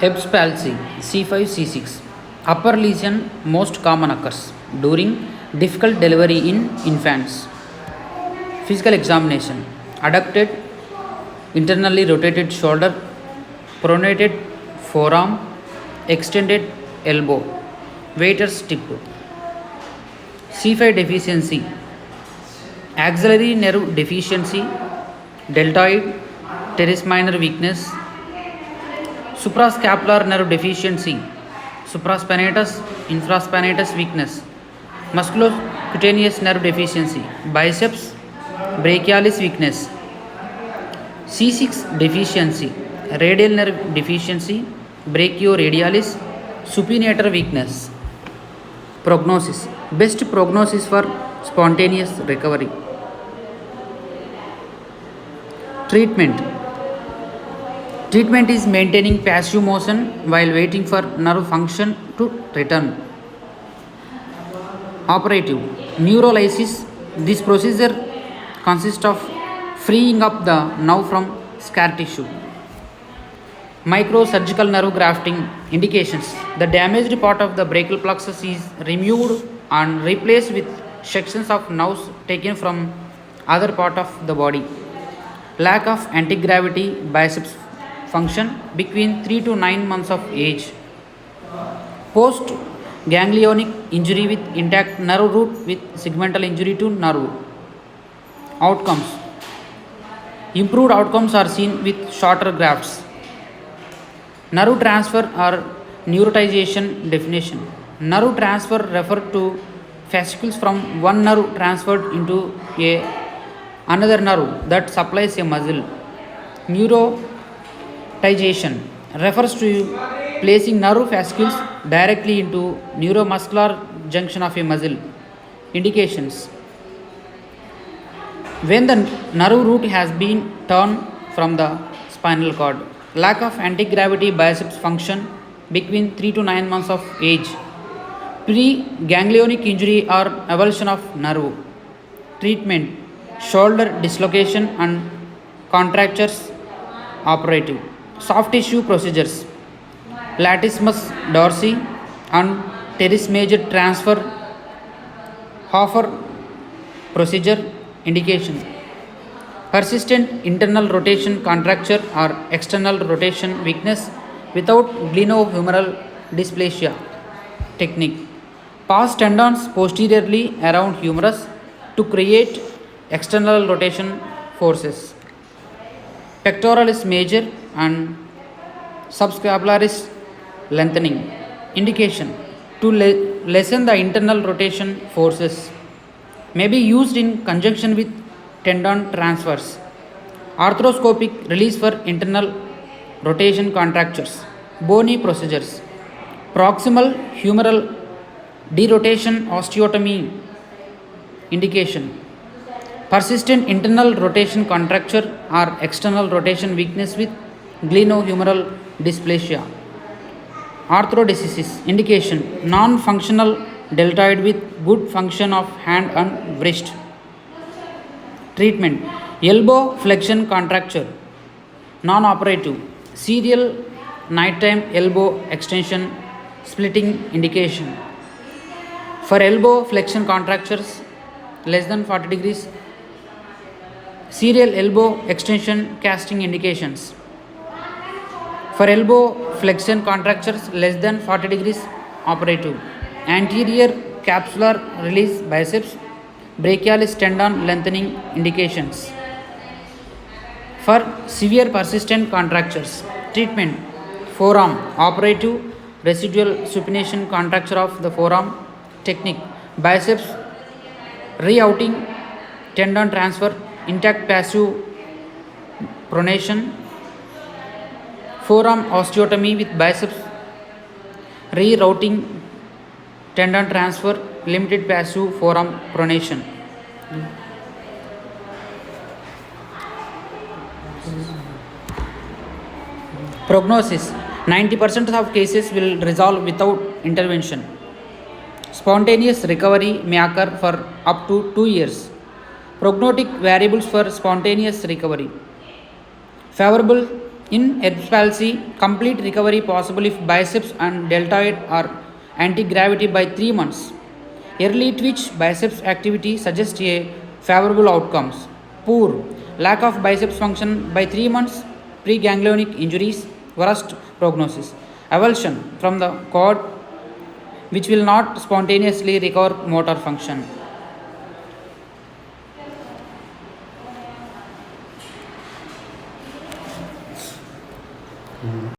Ebb's palsy C5 C6 upper lesion most common occurs during difficult delivery in infants. Physical examination: adducted internally rotated shoulder, pronated forearm, extended elbow, waiter's tip. C5 deficiency: axillary nerve deficiency, deltoid, teres minor weakness, suprascapular nerve deficiency, supraspinatus, infraspinatus weakness, musculocutaneous nerve deficiency, biceps brachialis weakness. C6 deficiency: radial nerve deficiency, brachioradialis, supinator weakness. Prognosis: best prognosis for spontaneous recovery. Treatment: treatment is maintaining passive motion while waiting for nerve function to return. Operative: neurolysis. This procedure consists of freeing up the nerve from scar tissue. Microsurgical nerve grafting. Indications: the damaged part of the brachial plexus is removed and replaced with sections of nerves taken from other part of the body. Lack of anti-gravity biceps function between 3 to 9 months of age. Post ganglionic injury with intact nerve root with segmental injury to nerve. Outcomes: improved outcomes are seen with shorter grafts. Nerve transfer or neurotization definition: nerve transfer refers to fascicles from one nerve transferred into another nerve that supplies a muscle. Neurotization refers to placing nerve fascicles directly into neuromuscular junction of a muscle. Indications: when the nerve root has been torn from the spinal cord. Lack of anti-gravity biceps function between 3 to 9 months of age. Pre-ganglionic injury or avulsion of nerve. Treatment: shoulder dislocation and contractures. Operative: soft tissue procedures, latissimus dorsi and teres major transfer. Hofer procedure. Indication: persistent internal rotation contracture or external rotation weakness without glenohumeral dysplasia. Technique: pass tendons posteriorly around humerus to create external rotation forces. Pectoralis major and subscapularis lengthening. Indication: to lessen the internal rotation forces. May be used in conjunction with tendon transfers. Arthroscopic release for internal rotation contractures. Bony procedures: proximal humeral derotation osteotomy. Indication: persistent internal rotation contracture or external rotation weakness with glenohumeral dysplasia. Arthrodesis. Indication: non-functional deltoid with good function of hand and wrist. Treatment: elbow flexion contracture. Non-operative: serial nighttime elbow extension splitting. Indication: for elbow flexion contractures less than 40 degrees, serial elbow extension casting. Indications: for elbow flexion contractures less than 40 degrees, operative. Anterior capsular release biceps brachialis tendon lengthening. Indications: for severe persistent contractures. Treatment: forearm. Operative: residual supination contracture of the forearm. Technique: biceps rerouting, tendon transfer, intact passive pronation. Forearm osteotomy with biceps rerouting, tendon transfer, limited passive forearm pronation. Prognosis: 90% of cases will resolve without intervention. Spontaneous recovery may occur for up to 2 years. Prognostic variables for spontaneous recovery: favorable In Erb's palsy, complete recovery possible if biceps and deltoid are anti-gravity by 3 months. Early twitch biceps activity suggests a favorable outcomes. Poor lack of biceps function by 3 months, preganglionic injuries, worst prognosis. Avulsion from the cord which will not spontaneously recover motor function.